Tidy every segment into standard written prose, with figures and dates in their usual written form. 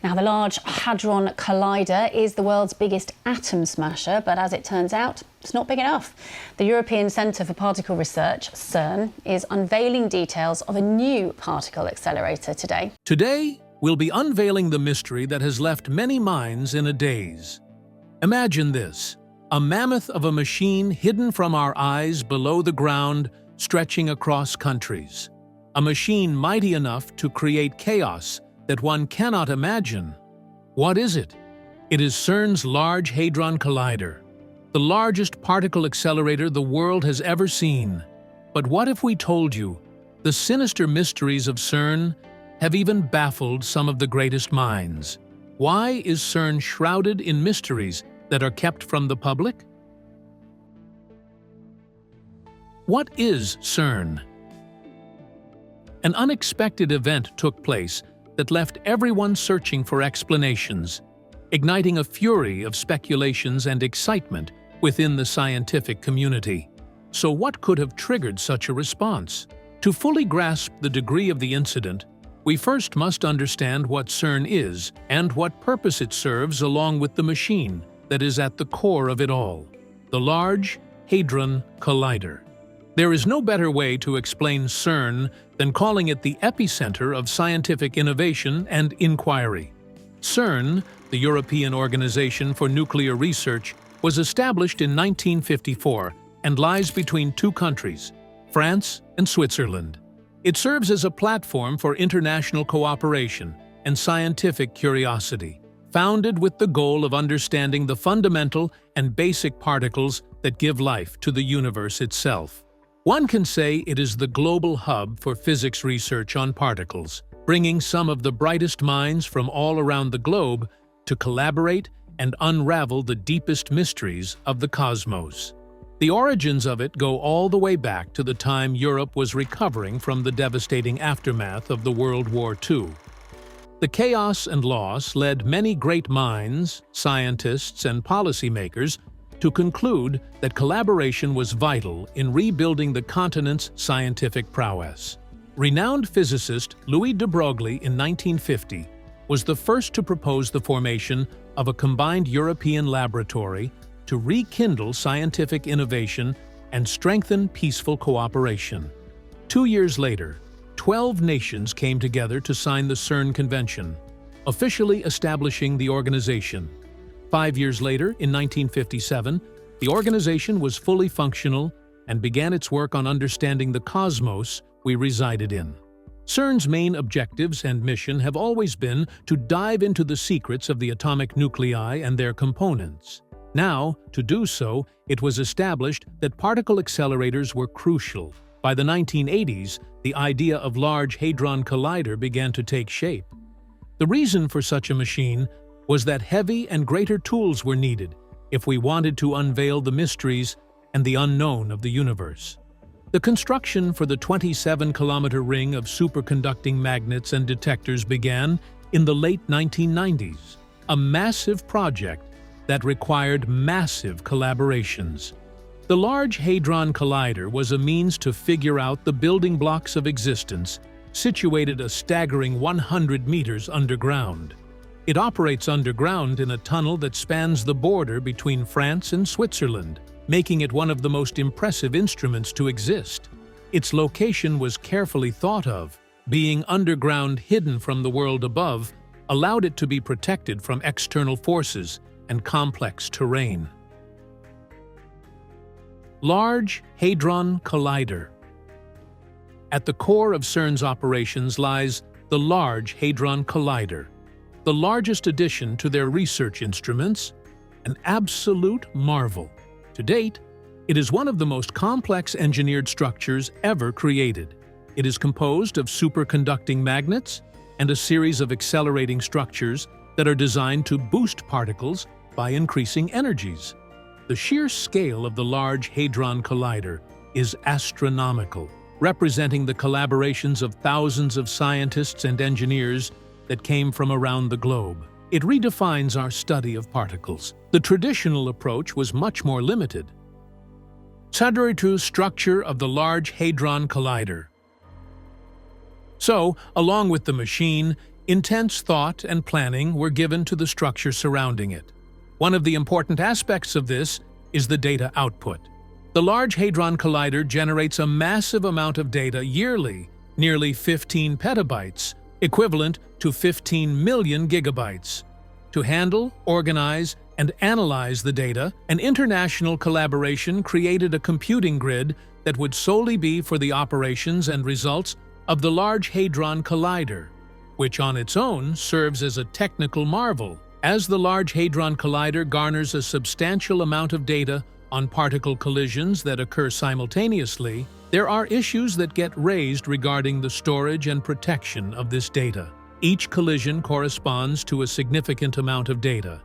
Now, the Large Hadron Collider is the world's biggest atom smasher, but as it turns out, it's not big enough. The European Centre for Particle Research, CERN, is unveiling details of a new particle accelerator today. Today, we'll be unveiling the mystery that has left many minds in a daze. Imagine this: a mammoth of a machine hidden from our eyes below the ground, stretching across countries. A machine mighty enough to create chaos that one cannot imagine. What is it? It is CERN's Large Hadron Collider, the largest particle accelerator the world has ever seen. But what if we told you the sinister mysteries of CERN have even baffled some of the greatest minds? Why is CERN shrouded in mysteries that are kept from the public? What is CERN? An unexpected event took place that left everyone searching for explanations, igniting a fury of speculations and excitement within the scientific community. So what could have triggered such a response? To fully grasp the degree of the incident, we first must understand what CERN is and what purpose it serves, along with the machine that is at the core of it all, the Large Hadron Collider. There is no better way to explain CERN than calling it the epicenter of scientific innovation and inquiry. CERN, the European Organization for Nuclear Research, was established in 1954 and lies between two countries, France and Switzerland. It serves as a platform for international cooperation and scientific curiosity, founded with the goal of understanding the fundamental and basic particles that give life to the universe itself. One can say it is the global hub for physics research on particles, bringing some of the brightest minds from all around the globe to collaborate and unravel the deepest mysteries of the cosmos. The origins of it go all the way back to the time Europe was recovering from the devastating aftermath of the World War II. The chaos and loss led many great minds, scientists, and policymakers to conclude that collaboration was vital in rebuilding the continent's scientific prowess. Renowned physicist Louis de Broglie in 1950 was the first to propose the formation of a combined European laboratory to rekindle scientific innovation and strengthen peaceful cooperation. 2 years later, 12 nations came together to sign the CERN Convention, officially establishing the organization. 5 years later, in 1957, the organization was fully functional and began its work on understanding the cosmos we resided in. CERN's main objectives and mission have always been to dive into the secrets of the atomic nuclei and their components. Now, to do so, it was established that particle accelerators were crucial. By the 1980s, the idea of Large Hadron Collider began to take shape. The reason for such a machine was that heavy and greater tools were needed if we wanted to unveil the mysteries and the unknown of the universe. The construction for the 27-kilometer ring of superconducting magnets and detectors began in the late 1990s, a massive project that required massive collaborations. The Large Hadron Collider was a means to figure out the building blocks of existence, situated a staggering 100 meters underground. It operates underground in a tunnel that spans the border between France and Switzerland, making it one of the most impressive instruments to exist. Its location was carefully thought of. Being underground, hidden from the world above, allowed it to be protected from external forces and complex terrain. Large Hadron Collider. At the core of CERN's operations lies the Large Hadron Collider, the largest addition to their research instruments, an absolute marvel. To date, it is one of the most complex engineered structures ever created. It is composed of superconducting magnets and a series of accelerating structures that are designed to boost particles by increasing energies. The sheer scale of the Large Hadron Collider is astronomical, representing the collaborations of thousands of scientists and engineers that came from around the globe. It redefines our study of particles. The traditional approach was much more limited. Structure of the Large Hadron Collider. So, along with the machine, Intense thought and planning were given to the structure surrounding it. One of the important aspects of this is the data output. The Large Hadron Collider generates a massive amount of data yearly, nearly 15 petabytes, equivalent to 15 million gigabytes. To handle, organize, and analyze the data, an international collaboration created a computing grid that would solely be for the operations and results of the Large Hadron Collider, which on its own serves as a technical marvel. As the Large Hadron Collider garners a substantial amount of data on particle collisions that occur simultaneously, there are issues that get raised regarding the storage and protection of this data. Each collision corresponds to a significant amount of data,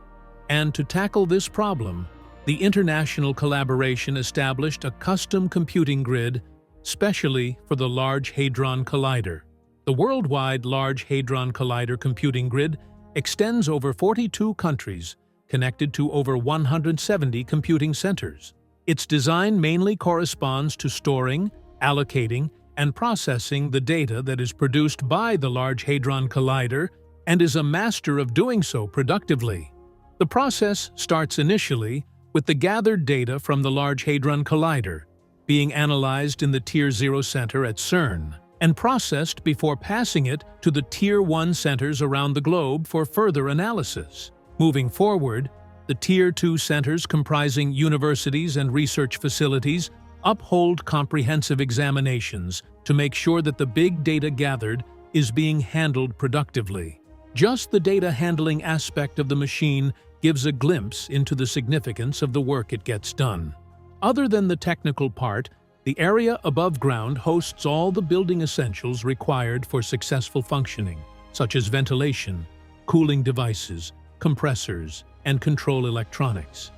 and to tackle this problem, the international collaboration established a custom computing grid specially for the Large Hadron Collider. The worldwide Large Hadron Collider computing grid extends over 42 countries, connected to over 170 computing centers. Its design mainly corresponds to storing, allocating, and processing the data that is produced by the Large Hadron Collider and is a master of doing so productively. The process starts initially with the gathered data from the Large Hadron Collider being analyzed in the Tier 0 center at CERN and processed before passing it to the Tier 1 centers around the globe for further analysis. Moving forward, the Tier 2 centers comprising universities and research facilities uphold comprehensive examinations to make sure that the big data gathered is being handled productively. Just the data handling aspect of the machine gives a glimpse into the significance of the work it gets done. Other than the technical part, the area above ground hosts all the building essentials required for successful functioning, such as ventilation, cooling devices, compressors, and control electronics.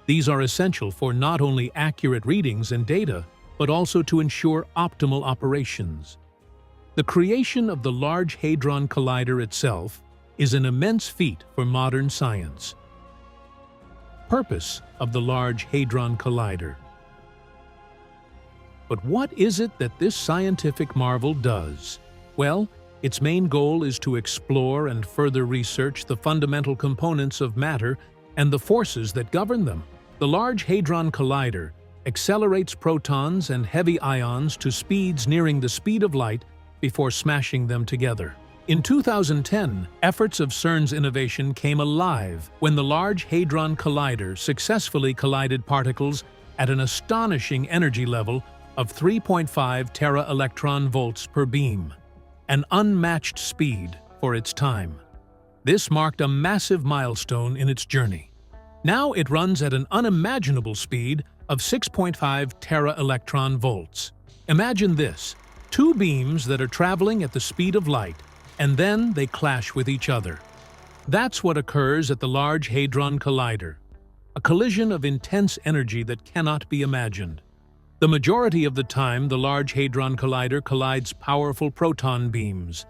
These are essential for not only accurate readings and data, but also to ensure optimal operations. The creation of the Large Hadron Collider itself is an immense feat for modern science. Purpose of the Large Hadron Collider. But what is it that this scientific marvel does? Well, its main goal is to explore and further research the fundamental components of matter and the forces that govern them. The Large Hadron Collider accelerates protons and heavy ions to speeds nearing the speed of light before smashing them together. In 2010, efforts of CERN's innovation came alive when the Large Hadron Collider successfully collided particles at an astonishing energy level of 3.5 tera-electron volts per beam, an unmatched speed for its time. This marked a massive milestone in its journey. Now it runs at an unimaginable speed of 6.5 tera-electron volts. Imagine this: two beams that are traveling at the speed of light, and then they clash with each other. That's what occurs at the Large Hadron Collider, a collision of intense energy that cannot be imagined. The majority of the time, the Large Hadron Collider collides powerful proton beams.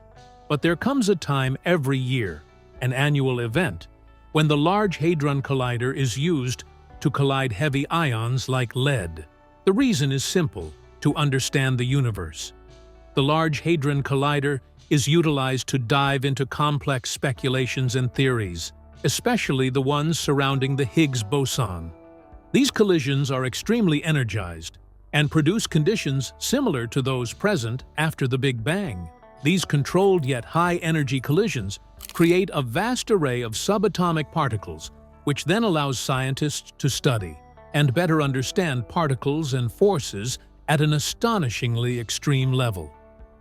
But there comes a time every year, an annual event, when the Large Hadron Collider is used to collide heavy ions like lead. The reason is simple: to understand the universe. The Large Hadron Collider is utilized to dive into complex speculations and theories, especially the ones surrounding the Higgs boson. These collisions are extremely energized and produce conditions similar to those present after the Big Bang. These controlled yet high-energy collisions create a vast array of subatomic particles, which then allows scientists to study and better understand particles and forces at an astonishingly extreme level.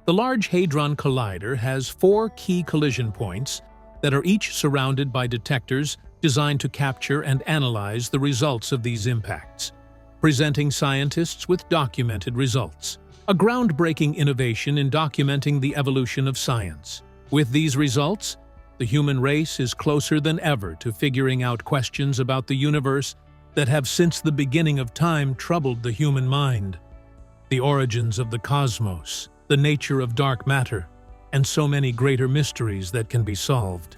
The Large Hadron Collider has 4 key collision points that are each surrounded by detectors designed to capture and analyze the results of these impacts, presenting scientists with documented results. A groundbreaking innovation in documenting the evolution of science. With these results, the human race is closer than ever to figuring out questions about the universe that have since the beginning of time troubled the human mind. The origins of the cosmos, the nature of dark matter, and so many greater mysteries that can be solved.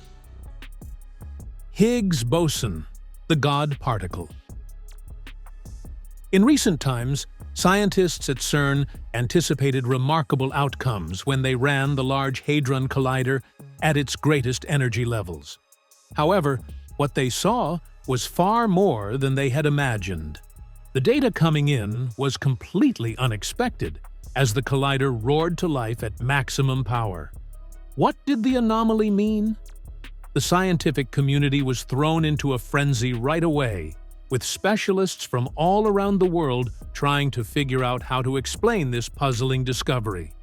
Higgs boson, the God particle. In recent times, scientists at CERN anticipated remarkable outcomes when they ran the Large Hadron Collider at its greatest energy levels. However, what they saw was far more than they had imagined. The data coming in was completely unexpected as the collider roared to life at maximum power. What did the anomaly mean? The scientific community was thrown into a frenzy right away, with specialists from all around the world trying to figure out how to explain this puzzling discovery.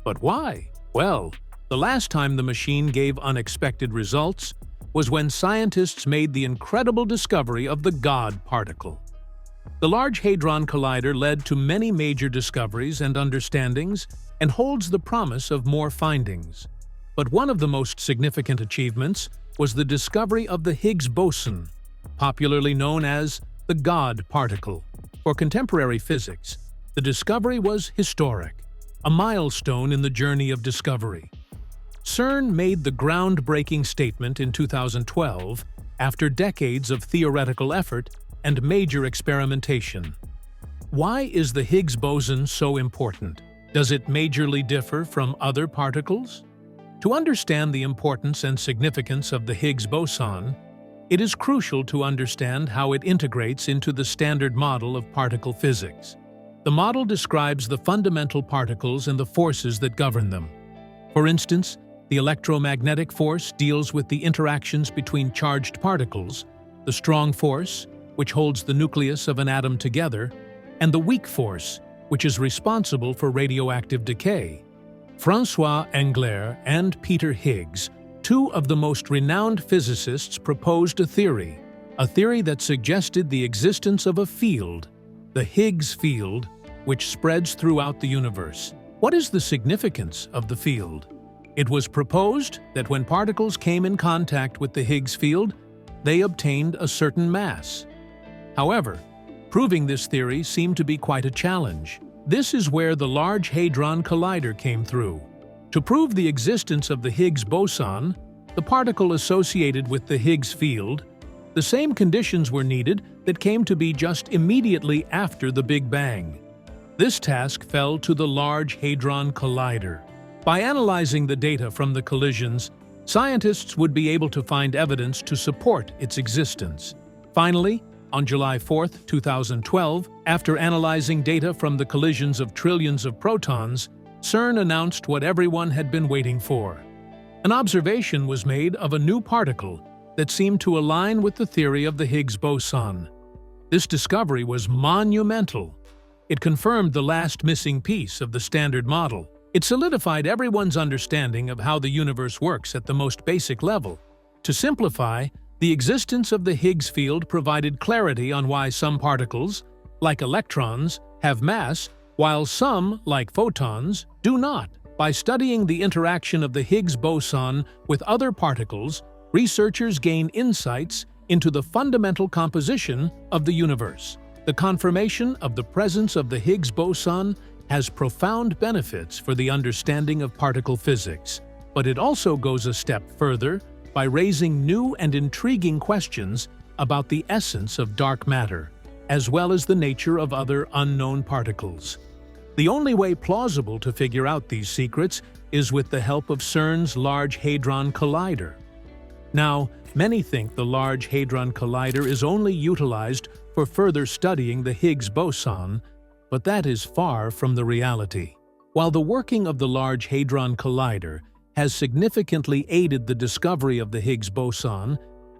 But why? Well, the last time the machine gave unexpected results was when scientists made the incredible discovery of the God particle. The Large Hadron Collider led to many major discoveries and understandings and holds the promise of more findings. But one of the most significant achievements was the discovery of the Higgs boson, popularly known as the God particle. For contemporary physics, the discovery was historic, a milestone in the journey of discovery. CERN made the groundbreaking statement in 2012 after decades of theoretical effort and major experimentation. Why is the Higgs boson so important? Does it majorly differ from other particles? To understand the importance and significance of the Higgs boson, it is crucial to understand how it integrates into the standard model of particle physics. The model describes the fundamental particles and the forces that govern them. For instance, the electromagnetic force deals with the interactions between charged particles, the strong force, which holds the nucleus of an atom together, and the weak force, which is responsible for radioactive decay. François Englert and Peter Higgs, two of the most renowned physicists, proposed a theory that suggested the existence of a field, the Higgs field, which spreads throughout the universe. What is the significance of the field? It was proposed that when particles came in contact with the Higgs field, they obtained a certain mass. However, proving this theory seemed to be quite a challenge. This is where the Large Hadron Collider came through. To prove the existence of the Higgs boson, the particle associated with the Higgs field, the same conditions were needed that came to be just immediately after the Big Bang. This task fell to the Large Hadron Collider. By analyzing the data from the collisions, scientists would be able to find evidence to support its existence. Finally, on July 4, 2012, after analyzing data from the collisions of trillions of protons, CERN announced what everyone had been waiting for. An observation was made of a new particle that seemed to align with the theory of the Higgs boson. This discovery was monumental. It confirmed the last missing piece of the standard model. It solidified everyone's understanding of how the universe works at the most basic level. To simplify, the existence of the Higgs field provided clarity on why some particles, like electrons, have mass, while some, like photons, do not. By studying the interaction of the Higgs boson with other particles, researchers gain insights into the fundamental composition of the universe. The confirmation of the presence of the Higgs boson has profound benefits for the understanding of particle physics, but it also goes a step further by raising new and intriguing questions about the essence of dark matter, as well as the nature of other unknown particles. The only way plausible to figure out these secrets is with the help of CERN's Large Hadron Collider. Now, many think the Large Hadron Collider is only utilized for further studying the Higgs boson, but that is far from the reality. While the working of the Large Hadron Collider has significantly aided the discovery of the Higgs boson,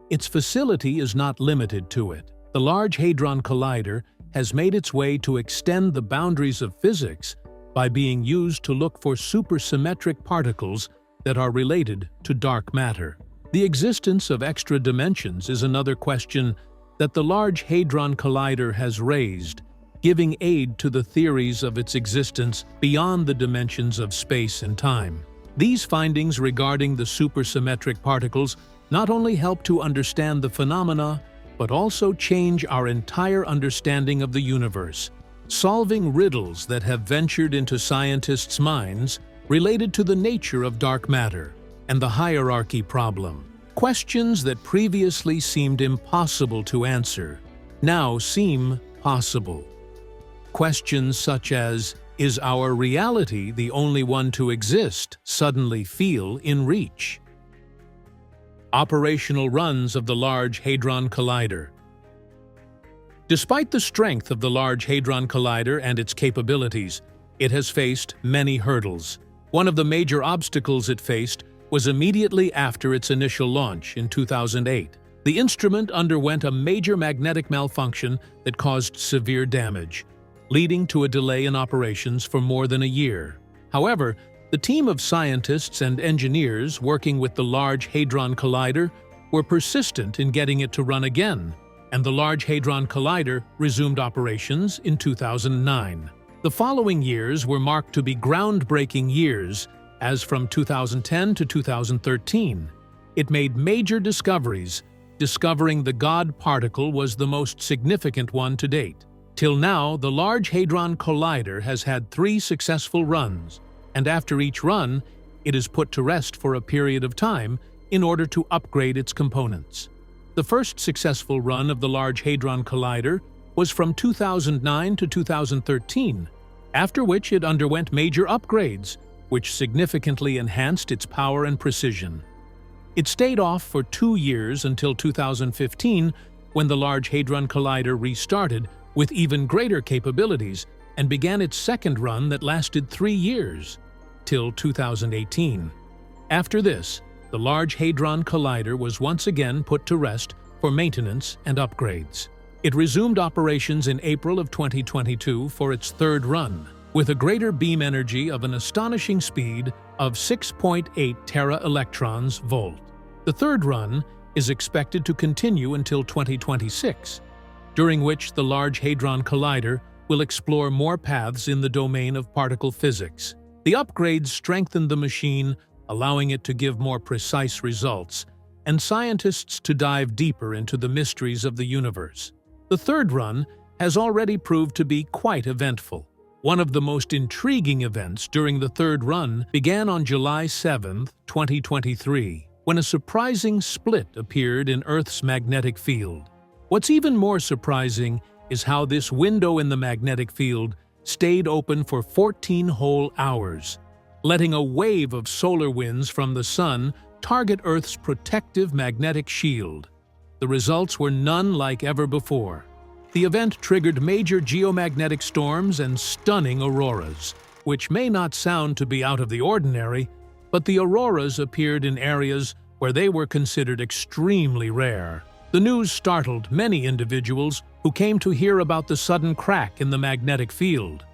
its facility is not limited to it. The Large Hadron Collider has made its way to extend the boundaries of physics by being used to look for supersymmetric particles that are related to dark matter. The existence of extra dimensions is another question that the Large Hadron Collider has raised, giving aid to the theories of its existence beyond the dimensions of space and time. These findings regarding the supersymmetric particles not only help to understand the phenomena, but also change our entire understanding of the universe, solving riddles that have ventured into scientists' minds related to the nature of dark matter and the hierarchy problem. Questions that previously seemed impossible to answer now seem possible. Questions such as, Is our reality the only one to exist, suddenly feel in reach? Operational runs of the Large Hadron Collider. Despite the strength of the Large Hadron Collider and its capabilities, it has faced many hurdles. One of the major obstacles it faced was immediately after its initial launch in 2008. The instrument underwent a major magnetic malfunction that caused severe damage, leading to a delay in operations for more than a year. However, the team of scientists and engineers working with the Large Hadron Collider were persistent in getting it to run again, and the Large Hadron Collider resumed operations in 2009. The following years were marked to be groundbreaking years, as from 2010 to 2013, it made major discoveries. Discovering the God particle was the most significant one to date. Till now, the Large Hadron Collider has had 3 successful runs, and after each run, it is put to rest for a period of time in order to upgrade its components. The first successful run of the Large Hadron Collider was from 2009 to 2013, after which it underwent major upgrades, which significantly enhanced its power and precision. It stayed off for 2 years until 2015, when the Large Hadron Collider restarted with even greater capabilities and began its second run that lasted 3 years, till 2018. After this, the Large Hadron Collider was once again put to rest for maintenance and upgrades. It resumed operations in April of 2022 for its third run, with a greater beam energy of an astonishing speed of 6.8 tera-electrons-volt. The third run is expected to continue until 2026, during which the Large Hadron Collider will explore more paths in the domain of particle physics. The upgrades strengthen the machine, allowing it to give more precise results, and scientists to dive deeper into the mysteries of the universe. The third run has already proved to be quite eventful. One of the most intriguing events during the third run began on July 7, 2023, when a surprising split appeared in Earth's magnetic field. What's even more surprising is how this window in the magnetic field stayed open for 14 whole hours, letting a wave of solar winds from the Sun target Earth's protective magnetic shield. The results were none like ever before. The event triggered major geomagnetic storms and stunning auroras, which may not sound to be out of the ordinary, but the auroras appeared in areas where they were considered extremely rare. The news startled many individuals who came to hear about the sudden crack in the magnetic field,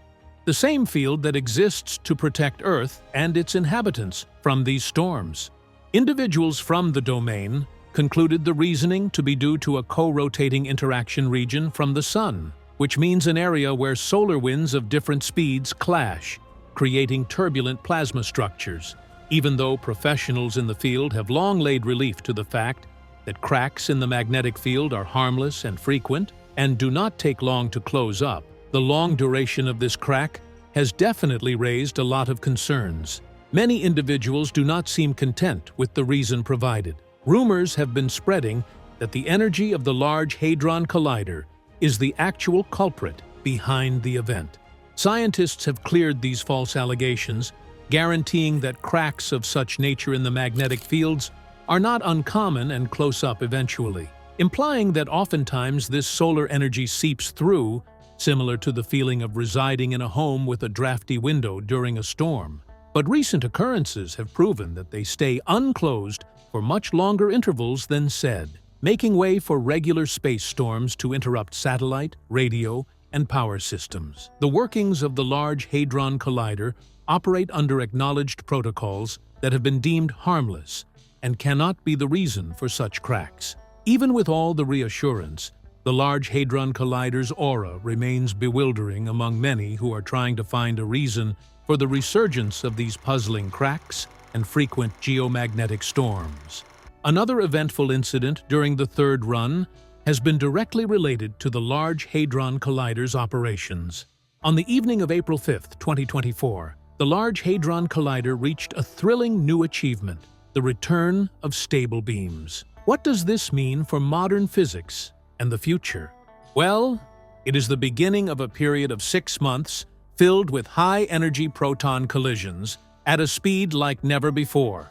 the same field that exists to protect Earth and its inhabitants from these storms. Individuals from the domain concluded the reasoning to be due to a co-rotating interaction region from the Sun, which means an area where solar winds of different speeds clash, creating turbulent plasma structures. Even though professionals in the field have long laid relief to the fact that cracks in the magnetic field are harmless and frequent and do not take long to close up, the long duration of this crack has definitely raised a lot of concerns. Many individuals do not seem content with the reason provided. Rumors have been spreading that the energy of the Large Hadron Collider is the actual culprit behind the event. Scientists have cleared these false allegations, guaranteeing that cracks of such nature in the magnetic fields are not uncommon and close up eventually, implying that oftentimes this solar energy seeps through, similar to the feeling of residing in a home with a drafty window during a storm. But recent occurrences have proven that they stay unclosed for much longer intervals than said, making way for regular space storms to interrupt satellite, radio, and power systems. The workings of the Large Hadron Collider operate under acknowledged protocols that have been deemed harmless and cannot be the reason for such cracks. Even with all the reassurance, the Large Hadron Collider's aura remains bewildering among many who are trying to find a reason for the resurgence of these puzzling cracks and frequent geomagnetic storms. Another eventful incident during the third run has been directly related to the Large Hadron Collider's operations. On the evening of April 5, 2024, the Large Hadron Collider reached a thrilling new achievement: the return of stable beams. What does this mean for modern physics and the future? Well, it is the beginning of a period of 6 months filled with high-energy proton collisions at a speed like never before,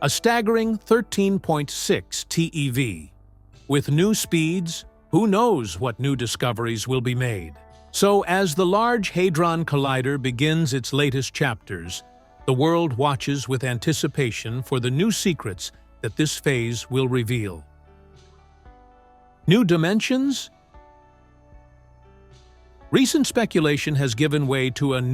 a staggering 13.6 TeV. With new speeds, who knows what new discoveries will be made? So, as the Large Hadron Collider begins its latest chapters, the world watches with anticipation for the new secrets that this phase will reveal. New dimensions? Recent speculation has given way to an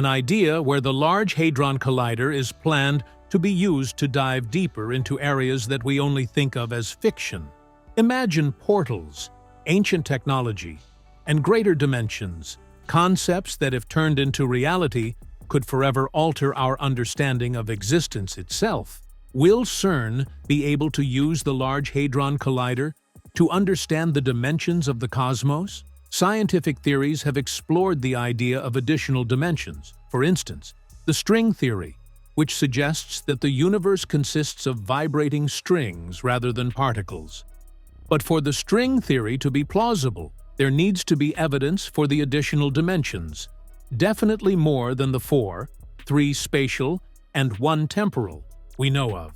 idea where the Large Hadron Collider is planned to be used to dive deeper into areas that we only think of as fiction. Imagine portals, ancient technology, and greater dimensions, concepts that, if turned into reality, could forever alter our understanding of existence itself. Will CERN be able to use the Large Hadron Collider to understand the dimensions of the cosmos? Scientific theories have explored the idea of additional dimensions. For instance, the string theory, which suggests that the universe consists of vibrating strings rather than particles. But for the string theory to be plausible, there needs to be evidence for the additional dimensions, definitely more than the 3 spatial and 1 temporal, we know of.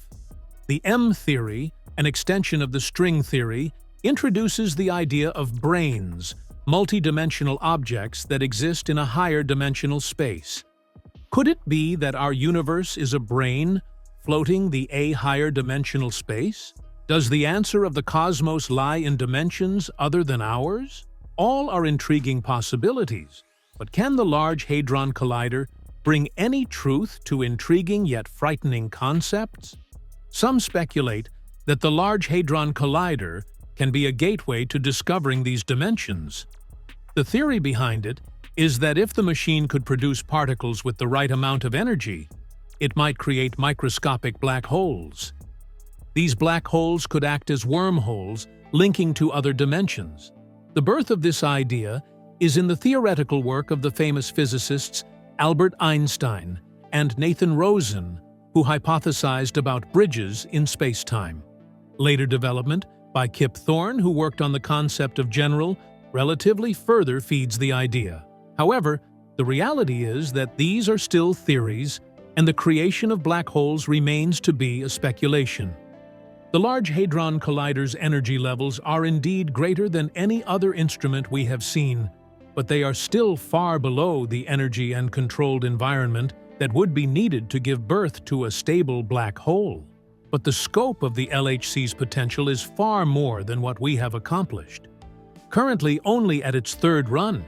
The M theory, an extension of the string theory, introduces the idea of brains, multidimensional objects that exist in a higher dimensional space. Could it be that our universe is a brain floating the higher dimensional space? Does the answer of the cosmos lie in dimensions other than ours? All are intriguing possibilities, but can the Large Hadron Collider bring any truth to intriguing yet frightening concepts? Some speculate that the Large Hadron Collider can be a gateway to discovering these dimensions. The theory behind it is that if the machine could produce particles with the right amount of energy, it might create microscopic black holes. These black holes could act as wormholes, linking to other dimensions. The birth of this idea is in the theoretical work of the famous physicists Albert Einstein and Nathan Rosen, who hypothesized about bridges in space-time. Later development by Kip Thorne, who worked on the concept of general relativity, further feeds the idea. However, the reality is that these are still theories, and the creation of black holes remains to be a speculation. The Large Hadron Collider's energy levels are indeed greater than any other instrument we have seen, but they are still far below the energy and controlled environment that would be needed to give birth to a stable black hole. But the scope of the LHC's potential is far more than what we have accomplished. Currently only at its 3rd run,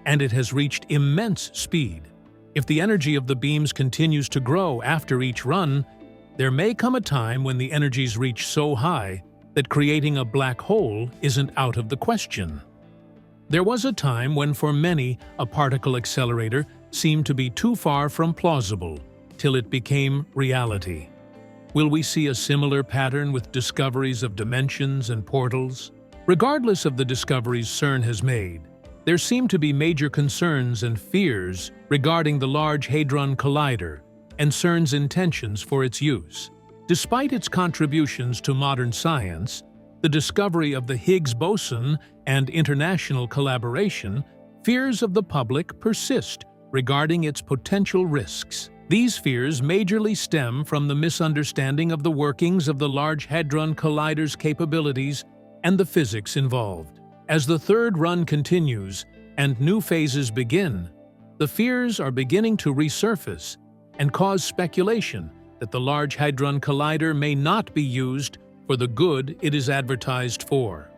and it has reached immense speed. If the energy of the beams continues to grow after each run, there may come a time when the energies reach so high that creating a black hole isn't out of the question. There was a time when for many a particle accelerator seemed to be too far from plausible, till it became reality. Will we see a similar pattern with discoveries of dimensions and portals? Regardless of the discoveries CERN has made, there seem to be major concerns and fears regarding the Large Hadron Collider and CERN's intentions for its use. Despite its contributions to modern science, the discovery of the Higgs boson and international collaboration, fears of the public persist regarding its potential risks. These fears majorly stem from the misunderstanding of the workings of the Large Hadron Collider's capabilities and the physics involved. As the 3rd run continues and new phases begin, the fears are beginning to resurface and cause speculation that the Large Hadron Collider may not be used for the good it is advertised for.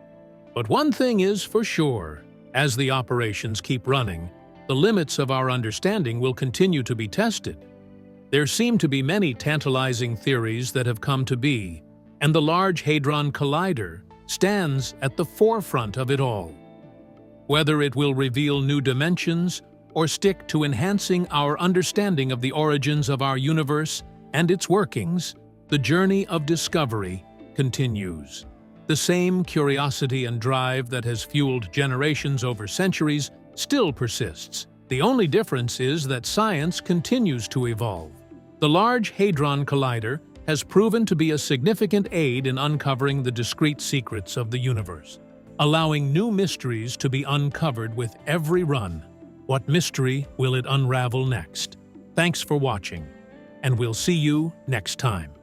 But one thing is for sure: as the operations keep running, the limits of our understanding will continue to be tested. There seem to be many tantalizing theories that have come to be, and the Large Hadron Collider stands at the forefront of it all. Whether it will reveal new dimensions or stick to enhancing our understanding of the origins of our universe and its workings, the journey of discovery continues. The same curiosity and drive that has fueled generations over centuries still persists. The only difference is that science continues to evolve. The Large Hadron Collider has proven to be a significant aid in uncovering the discrete secrets of the universe, allowing new mysteries to be uncovered with every run. What mystery will it unravel next? Thanks for watching, and we'll see you next time.